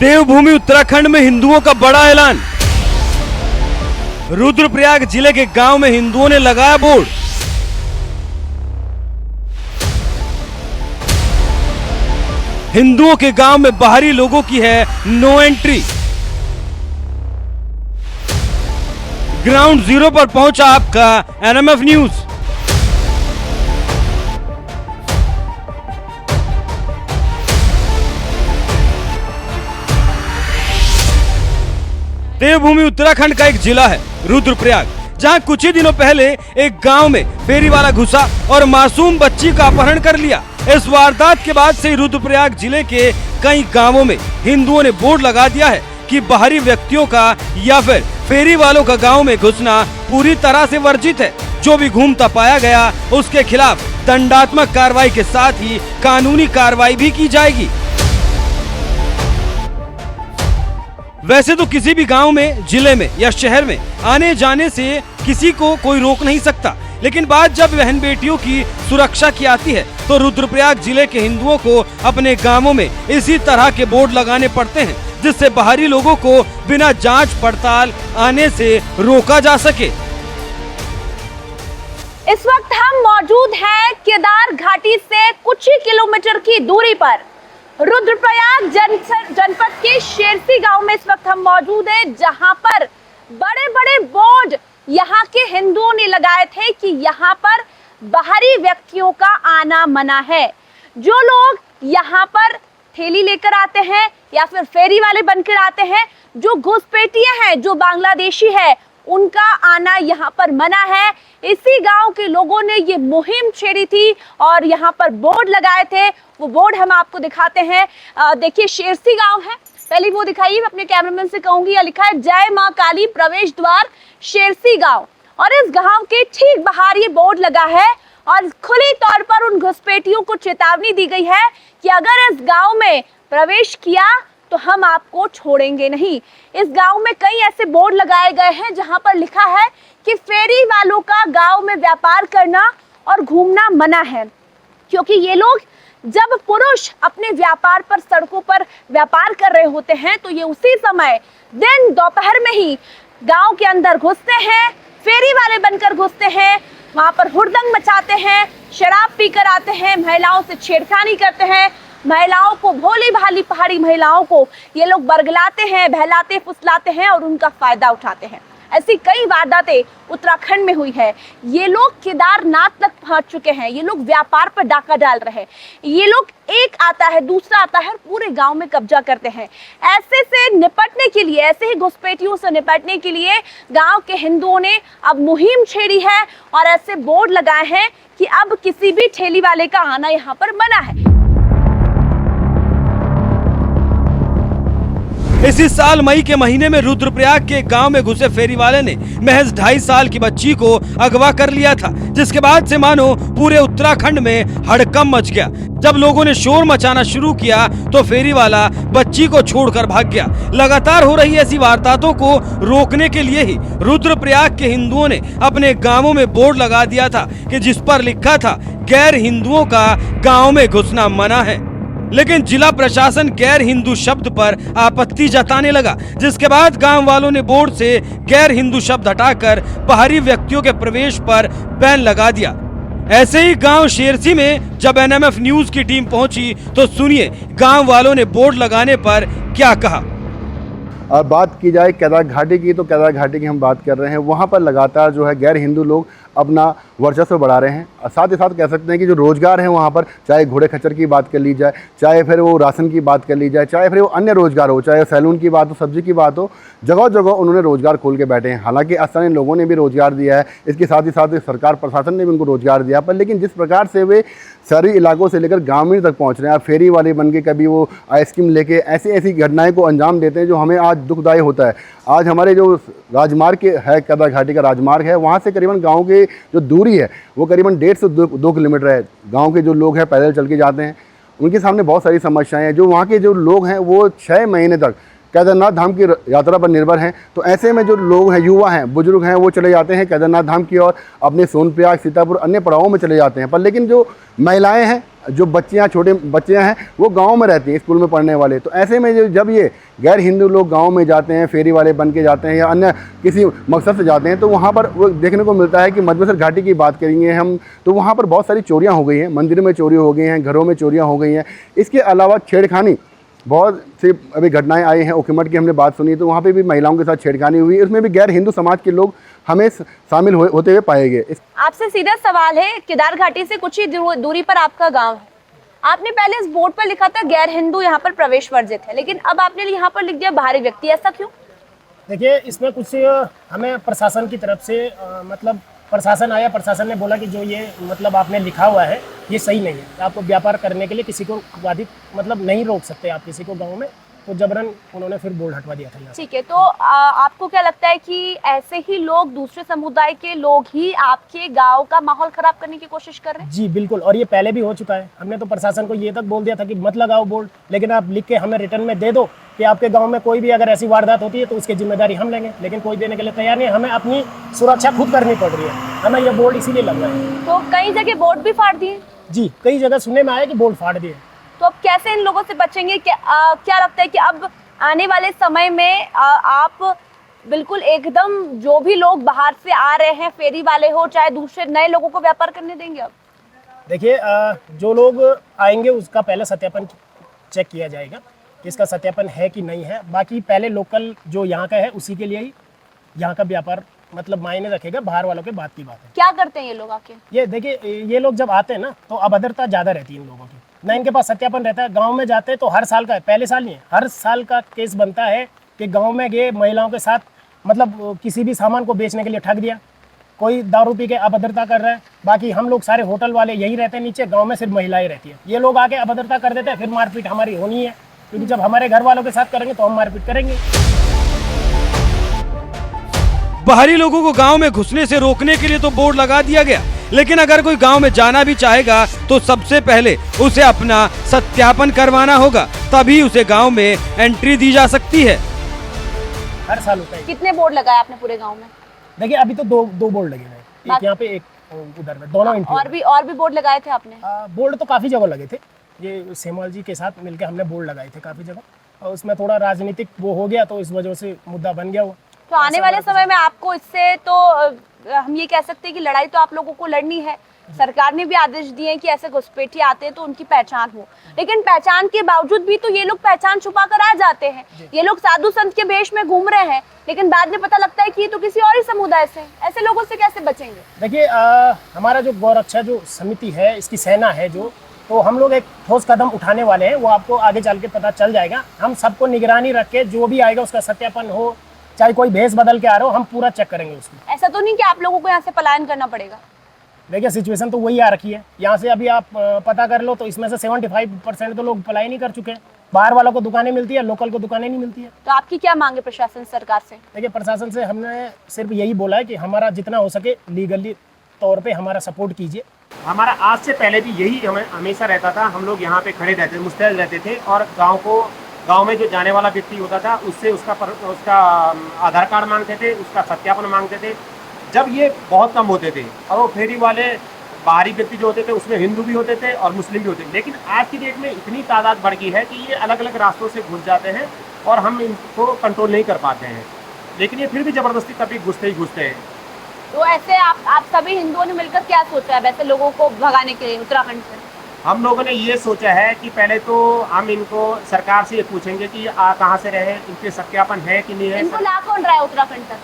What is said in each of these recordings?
देवभूमि उत्तराखंड में हिंदुओं का बड़ा ऐलान। रुद्रप्रयाग जिले के गांव में हिंदुओं ने लगाया बोर्ड। हिंदुओं के गांव में बाहरी लोगों की है नो एंट्री। ग्राउंड जीरो पर पहुंचा आपका एनएमएफ न्यूज। देवभूमि उत्तराखंड का एक जिला है रुद्रप्रयाग, जहां कुछ ही दिनों पहले एक गांव में फेरी वाला घुसा और मासूम बच्ची का अपहरण कर लिया। इस वारदात के बाद से रुद्रप्रयाग जिले के कई गांवों में हिंदुओं ने बोर्ड लगा दिया है कि बाहरी व्यक्तियों का या फिर फेरी वालों का गांव में घुसना पूरी तरह से वर्जित है। जो भी घूमता पाया गया उसके खिलाफ दंडात्मक कार्रवाई के साथ ही कानूनी कार्रवाई भी की जाएगी। वैसे तो किसी भी गांव में, जिले में या शहर में आने जाने से किसी को कोई रोक नहीं सकता, लेकिन बात जब बहन बेटियों की सुरक्षा की आती है तो रुद्रप्रयाग जिले के हिंदुओं को अपने गांवों में इसी तरह के बोर्ड लगाने पड़ते हैं, जिससे बाहरी लोगों को बिना जांच पड़ताल आने से रोका जा सके। इस वक्त हम मौजूद हैं केदार घाटी से कुछ ही किलोमीटर की दूरी पर रुद्रप्रयाग जनपद के शेरसी गांव में इस वक्त हम मौजूद हैं, जहां पर बड़े बड़े बोर्ड यहां के हिंदुओं ने लगाए थे कि यहां पर बाहरी व्यक्तियों का आना मना है। जो लोग यहां पर थैली लेकर आते हैं या फिर फेरी वाले बनकर आते हैं, जो घुसपैठिए हैं, जो बांग्लादेशी है, उनका आना यहाँ पर मना है। इसी गांव के लोगों ने ये मुहिम छेड़ी थी और यहाँ पर बोर्ड लगाए थे। वो बोर्ड हम आपको दिखाते हैं। देखिए, शेरसी गांव है, पहले वो दिखाइए। मैं अपने कैमरामैन से कहूंगी, यह लिखा है जय मां काली प्रवेश द्वार शेरसी गांव, और इस गांव के ठीक बाहर ये बोर्ड लगा है और खुली तौर पर उन घुसपैठियों को चेतावनी दी गई है कि अगर इस गांव में प्रवेश किया तो हम आपको छोड़ेंगे नहीं। इस गांव में कई ऐसे बोर्ड लगाए गए हैं जहां पर लिखा है कि फेरी वालों का गांव में व्यापार करना और घूमना मना है, क्योंकि ये लोग जब पुरुष अपने व्यापार पर सड़कों पर व्यापार कर रहे होते हैं तो ये उसी समय दिन दोपहर में ही गांव के अंदर घुसते हैं, फेरी वाले बनकर घुसते हैं, वहां पर हुड़दंग मचाते हैं, शराब पीकर आते हैं, महिलाओं से छेड़खानी करते हैं, महिलाओं को, भोली भाली पहाड़ी महिलाओं को ये लोग बरगलाते हैं, बहलाते फुसलाते हैं और उनका फायदा उठाते हैं। ऐसी कई वारदातें उत्तराखंड में हुई है। ये लोग केदारनाथ तक पहुंच चुके हैं। ये लोग व्यापार पर डाका डाल रहे हैं। ये लोग एक आता है, दूसरा आता है, पूरे गांव में कब्जा करते हैं। ऐसे से निपटने के लिए, ऐसे ही घुसपैठियों से निपटने के लिए गांव के हिंदुओं ने अब मुहिम छेड़ी है और ऐसे बोर्ड लगाए हैं कि अब किसी भी ठेली वाले का आना यहाँ पर मना है। इसी साल मई के महीने में रुद्रप्रयाग के गांव में घुसे फेरी वाले ने महज 2.5 साल की बच्ची को अगवा कर लिया था, जिसके बाद से मानो पूरे उत्तराखंड में हड़कंप मच गया। जब लोगों ने शोर मचाना शुरू किया तो फेरी वाला बच्ची को छोड़कर भाग गया। लगातार हो रही ऐसी वारदातों को रोकने के लिए ही रुद्रप्रयाग के हिंदुओं ने अपने गांवों में बोर्ड लगा दिया था कि जिस पर लिखा था गैर हिंदुओं का गाँव में घुसना मना है। लेकिन जिला प्रशासन गैर हिंदू शब्द पर आपत्ति जताने लगा, जिसके बाद गांव वालों ने बोर्ड से गैर हिंदू शब्द हटाकर बाहरी व्यक्तियों के प्रवेश पर बैन लगा दिया। ऐसे ही गांव शेरसी में जब एनएमएफ न्यूज की टीम पहुंची तो सुनिए गांव वालों ने बोर्ड लगाने पर क्या कहा। और बात की जाए केदार घाटी की, तो केदार घाटी की हम बात कर रहे हैं। वहाँ पर लगातार जो है गैर हिंदू लोग अपना वर्चस्व बढ़ा रहे हैं। और साथ ही साथ कह सकते हैं कि जो रोजगार है वहाँ पर, चाहे घोड़े खच्चर की बात कर ली जाए, चाहे फिर वो राशन की बात कर ली जाए, चाहे फिर वो अन्य रोजगार हो, चाहे सैलून की बात हो, सब्जी की बात हो, जगह जगह उन्होंने रोजगार खोल के बैठे हैं। हालांकि स्थानीय लोगों ने भी रोजगार दिया है, इसके साथ ही साथ सरकार प्रशासन ने भी उनको रोजगार दिया, पर लेकिन जिस प्रकार से वे शहरी इलाकों से लेकर ग्रामीण तक पहुँच रहे हैं, फेरी वाले बन के कभी वो आइसक्रीम लेके ऐसी ऐसी घटनाएं को अंजाम देते हैं जो हमें आज दुखदायी होता है। आज हमारे जो राजमार्ग है, केदार घाटी का राजमार्ग है, वहाँ से करीबन गाँव की जो दूरी है वो करीबन 1.5 से 2 किलोमीटर है। गांव के जो लोग हैं पैदल चल के जाते हैं, उनके सामने बहुत सारी समस्याएं हैं। जो वहाँ के जो लोग हैं वो 6 महीने तक केदारनाथ धाम की यात्रा पर निर्भर हैं। तो ऐसे में जो लोग हैं, युवा हैं, बुजुर्ग हैं, वो चले जाते हैं केदारनाथ धाम की और अपने सोनप्रयाग, सीतापुर, अन्य पड़ावों में चले जाते हैं। पर लेकिन जो महिलाएं हैं जो बच्चियाँ छोटे बच्चियाँ हैं वो गांव में रहती हैं, स्कूल में पढ़ने वाले। तो ऐसे में जब ये गैर हिंदू लोग गांव में जाते हैं, फेरी वाले बन के जाते हैं या अन्य किसी मकसद से जाते हैं, तो वहाँ पर वो देखने को मिलता है कि मधुबसर घाटी की बात करेंगे हम तो वहाँ पर बहुत सारी चोरियाँ हो गई हैं, मंदिर में चोरी हो गई हैं, घरों में चोरियाँ हो गई हैं। इसके अलावा छेड़खानी बहुत सी अभी घटनाएं आई हैं। ओखीमठ की हमने बात सुनी तो वहाँ पे भी महिलाओं के साथ छेड़खानी हुई, उसमें भी गैर हिंदू समाज के लोग हमें शामिल होते हुए पाए गए। आपसे सीधा सवाल है, केदार घाटी से कुछ ही दूरी पर आपका गांव है। आपने पहले इस बोर्ड पर लिखा था गैर हिंदू यहाँ पर प्रवेश वर्जित है, लेकिन अब आपने यहाँ पर लिख दिया बाहरी व्यक्ति, ऐसा क्यों? देखिए, इसमें कुछ हमें प्रशासन की तरफ से मतलब प्रशासन आया, प्रशासन ने बोला कि जो ये मतलब आपने लिखा हुआ है ये सही नहीं है, आपको व्यापार करने के लिए किसी को बाधित मतलब नहीं रोक सकते आप किसी को गांव में, तो जबरन उन्होंने फिर बोर्ड हटवा दिया था यहाँ से। ठीक है, तो आपको क्या लगता है कि ऐसे ही लोग, दूसरे समुदाय के लोग ही आपके गांव का माहौल खराब करने की कोशिश कर रहे हैं? जी बिल्कुल, और ये पहले भी हो चुका है। हमने तो प्रशासन को ये तक बोल दिया था कि मत लगाओ बोर्ड, लेकिन आप लिख के हमें रिटर्न में दे दो कि आपके गांव में कोई भी अगर ऐसी वारदात होती है तो उसकी जिम्मेदारी हम लेंगे, लेकिन कोई देने के लिए तैयार नहीं है। हमें अपनी सुरक्षा खुद करनी पड़ रही है, हमें ये बोर्ड इसीलिए लग रहा है। तो कई जगह बोर्ड भी फाड़ दिए? जी, कई जगह सुनने में आया कि बोर्ड फाड़ दिए। तो अब कैसे इन लोगों से बचेंगे? क्या लगता है कि अब आने वाले समय में आप बिल्कुल एकदम जो भी लोग बाहर से आ रहे हैं, फेरी वाले हो चाहे दूसरे नए लोगों को व्यापार करने देंगे? अब देखिए, जो लोग आएंगे उसका पहले सत्यापन चेक किया जाएगा कि इसका सत्यापन है कि नहीं है। बाकी पहले लोकल जो यहाँ का है उसी के लिए ही यहाँ का व्यापार मतलब मायने रखेगा, बाहर वालों के बात की बात है। क्या करते हैं ये लोग आके? ये देखिए, ये लोग जब आते हैं ना तो अभद्रता ज़्यादा रहती है इन लोगों की, ना इनके पास सत्यापन रहता है। गांव में जाते हैं तो हर साल का है, पहले साल नहीं है, हर साल का केस बनता है कि गांव में गए महिलाओं के साथ मतलब किसी भी सामान को बेचने के लिए ठग दिया, कोई दारू पी के अभद्रता कर रहा है। बाकी हम लोग सारे होटल वाले यही रहते हैं नीचे, गाँव में सिर्फ महिलाएं रहती है। ये लोग आके अभद्रता कर देते हैं, फिर मारपीट हमारी होनी है, क्योंकि जब हमारे घर वालों के साथ करेंगे तो हम मारपीट करेंगे। बाहरी लोगों को गांव में घुसने से रोकने के लिए तो बोर्ड लगा दिया गया, लेकिन अगर कोई गांव में जाना भी चाहेगा तो सबसे पहले उसे अपना सत्यापन करवाना होगा, तभी उसे गांव में एंट्री दी जा सकती है। हर साल होता है। कितने बोर्ड लगाए आपने पूरे गांव में? देखिए, अभी तो दो बोर्ड लगे हुए हैं, एक यहाँ पे एक उधर में, दोनों एंट्री। और भी बोर्ड लगाए थे आपने? बोर्ड तो काफ़ी जगह लगे थे, ये सेमवाल जी के साथ मिलकर हमने बोर्ड लगाए थे काफ़ी जगह, और उसमें थोड़ा राजनीतिक वो हो गया तो इस वजह से मुद्दा बन गया वो। तो आने वाले समय में आपको इससे तो हम ये कह सकते हैं कि लड़ाई तो आप लोगों को लड़नी है। सरकार ने भी आदेश दिए हैं कि ऐसे घुसपैठिए आते हैं तो उनकी पहचान हो, लेकिन पहचान के बावजूद भी तो ये लोग पहचान छुपा कर आ जाते हैं। ये लोग साधु संत के वेश में घूम रहे हैं, लेकिन बाद में पता लगता है कि ये तो किसी और ही समुदाय से। ऐसे लोगों से कैसे बचेंगे? देखिए, हमारा जो गौरक्षा जो समिति है, इसकी सेना है जो, तो हम लोग एक ठोस कदम उठाने वाले हैं, वो आपको आगे चल के पता चल जाएगा। हम सबको निगरानी रख के जो भी आएगा उसका सत्यापन हो, चाहे कोई भेष बदल के आ रहा हो, हम पूरा चेक करेंगे उसको। ऐसा तो नहीं कि आप लोगों को यहाँ से पलायन करना पड़ेगा? देखिए, सिचुएशन तो वही आ रखी है। यहाँ से अभी आप पता कर लो तो इसमें से 75% तो लोग पलायन ही कर चुके हैं। बाहर वालों को दुकानें मिलती है, लोकल को दुकानें नहीं मिलती है। तो आपकी क्या मांग है प्रशासन सरकार से? देखिए, प्रशासन से हमने सिर्फ यही बोला है कि हमारा जितना हो सके लीगली तौर पे हमारा सपोर्ट कीजिए। हमारा आज से पहले भी यही हमें हमेशा रहता था, हम लोग यहाँ पे खड़े रहते थे, मुस्तैद रहते थे, और गांव में जो जाने वाला व्यक्ति होता था उससे उसका आधार कार्ड मांगते थे, उसका सत्यापन मांगते थे। जब ये बहुत कम होते थे, और वो फेरी वाले बाहरी व्यक्ति जो होते थे उसमें हिंदू भी होते थे और मुस्लिम भी होते थे, लेकिन आज की डेट में इतनी तादाद बढ़ गई है कि ये अलग अलग रास्तों से घुस जाते हैं और हम इनको कंट्रोल नहीं कर पाते हैं, लेकिन ये फिर भी ज़बरदस्ती कभी घुसते ही घुसते हैं। तो ऐसे आप सभी हिंदुओं ने मिलकर क्या सोचा है वैसे लोगों को भगाने के लिए उत्तराखंड से? हम लोगों ने ये सोचा है कि पहले तो हम इनको सरकार से ये पूछेंगे कि कहाँ से रहे, इनके सत्यापन है कि नहीं है। इनको ला कौन रहा है उत्तराखंड तक?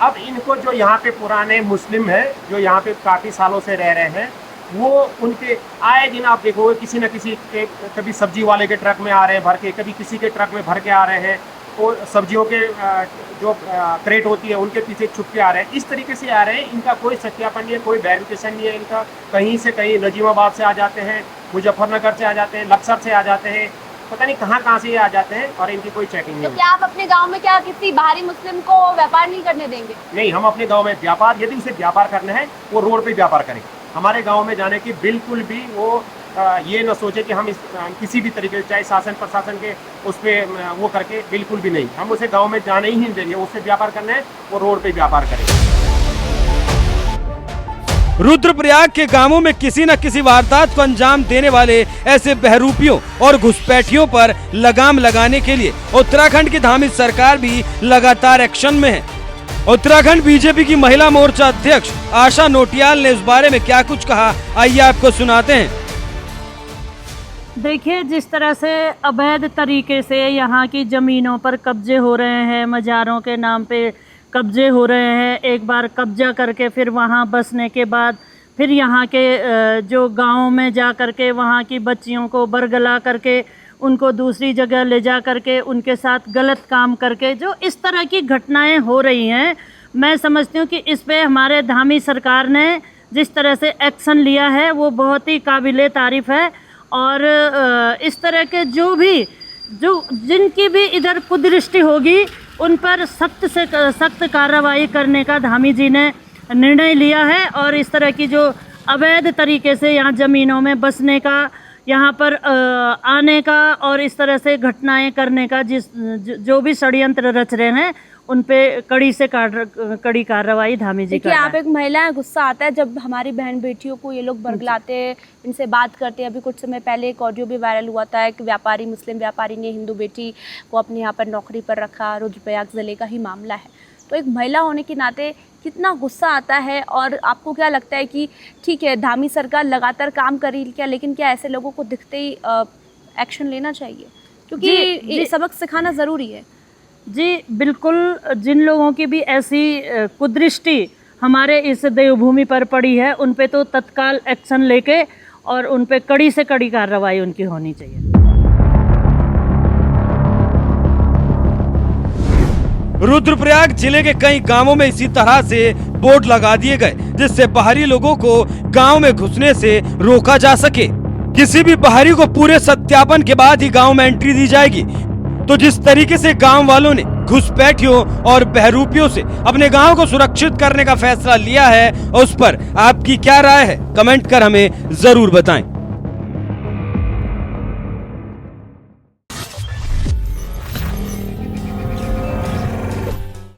अब इनको जो यहाँ पे पुराने मुस्लिम हैं, जो यहाँ पे काफ़ी सालों से रह रहे हैं, वो उनके आए दिन आप देखोगे किसी न किसी के, कभी सब्जी वाले के ट्रक में आ रहे हैं भर के, कभी किसी के ट्रक में भर के आ रहे हैं, और सब्जियों के जो क्रेट होती है उनके पीछे छुप के आ रहे हैं। इस तरीके से आ रहे हैं, इनका कोई सत्यापन नहीं है, कोई वेरिफिकेशन नहीं है इनका। कहीं से कहीं नजीमाबाद से आ जाते हैं, मुजफ्फरनगर से आ जाते हैं, लक्सर से आ जाते हैं, पता नहीं कहाँ से ये आ जाते हैं, और इनकी कोई चेकिंग नहीं। तो क्या आप अपने गांव में क्या किसी बाहरी मुस्लिम को व्यापार नहीं करने देंगे? नहीं, हम अपने गांव में व्यापार, यदि उसे व्यापार करना है वो रोड पे व्यापार करें। हमारे गांव में जाने की बिल्कुल भी वो ये न सोचे कि हम किसी भी तरीके से, चाहे शासन प्रशासन के उस पर वो करके, बिल्कुल भी नहीं। हम उसे गाँव में जाने ही नहीं देंगे। उससे व्यापार करना है वो रोड पे व्यापार करें। रुद्रप्रयाग के गांवों में किसी न किसी वारदात को अंजाम देने वाले ऐसे बहरूपियों और घुसपैठियों पर लगाम लगाने के लिए उत्तराखंड की धामी सरकार भी लगातार एक्शन में है। उत्तराखंड बीजेपी की महिला मोर्चा अध्यक्ष आशा नोटियाल ने इस बारे में क्या कुछ कहा, आइए आपको सुनाते हैं। देखिए, जिस तरह से अवैध तरीके से यहाँ की ज़मीनों पर कब्जे हो रहे हैं, मज़ारों के नाम पे कब्जे हो रहे हैं, एक बार कब्जा करके फिर वहाँ बसने के बाद फिर यहाँ के जो गाँव में जा कर के वहाँ की बच्चियों को बरगला करके उनको दूसरी जगह ले जा करके उनके साथ गलत काम करके जो इस तरह की घटनाएं हो रही हैं, मैं समझती हूँ कि इस पे हमारे धामी सरकार ने जिस तरह से एक्शन लिया है वो बहुत ही काबिले तारीफ़ है। और इस तरह के जिनकी भी इधर कुदृष्टि होगी उन पर सख्त से सख्त कार्रवाई करने का धामी जी ने निर्णय लिया है। और इस तरह की जो अवैध तरीके से यहाँ ज़मीनों में बसने का, यहाँ पर आने का और इस तरह से घटनाएं करने का जो भी षड्यंत्र रच रहे हैं उन पे कड़ी कार्रवाई धामी जी कर रहे हैं। आप एक महिला है, गुस्सा आता है जब हमारी बहन बेटियों को ये लोग बरगलाते हैं, इनसे बात करते हैं। अभी कुछ समय पहले एक ऑडियो भी वायरल हुआ था, एक व्यापारी, मुस्लिम व्यापारी ने हिंदू बेटी को अपने यहाँ पर नौकरी पर रखा। रुद्रप्रयाग जिले का ही मामला है। तो एक महिला होने के नाते कितना गुस्सा आता है। और आपको क्या लगता है कि ठीक है, धामी सरकार लगातार काम कर रही क्या, लेकिन क्या ऐसे लोगों को दिखते ही एक्शन लेना चाहिए? क्योंकि ये सबक सिखाना ज़रूरी है। जी बिल्कुल, जिन लोगों की भी ऐसी कुदृष्टि हमारे इस देवभूमि पर पड़ी है उन पे तो तत्काल एक्शन लेके और उन पे कड़ी से कड़ी कार्रवाई उनकी होनी चाहिए। रुद्रप्रयाग जिले के कई गांवों में इसी तरह से बोर्ड लगा दिए गए जिससे बाहरी लोगों को गांव में घुसने से रोका जा सके। किसी भी बाहरी को पूरे सत्यापन के बाद ही गांव में एंट्री दी जाएगी। तो जिस तरीके से गांव वालों ने घुसपैठियों और बहरूपियों से अपने गांव को सुरक्षित करने का फैसला लिया है, उस पर आपकी क्या राय है, कमेंट कर हमें जरूर बताएं।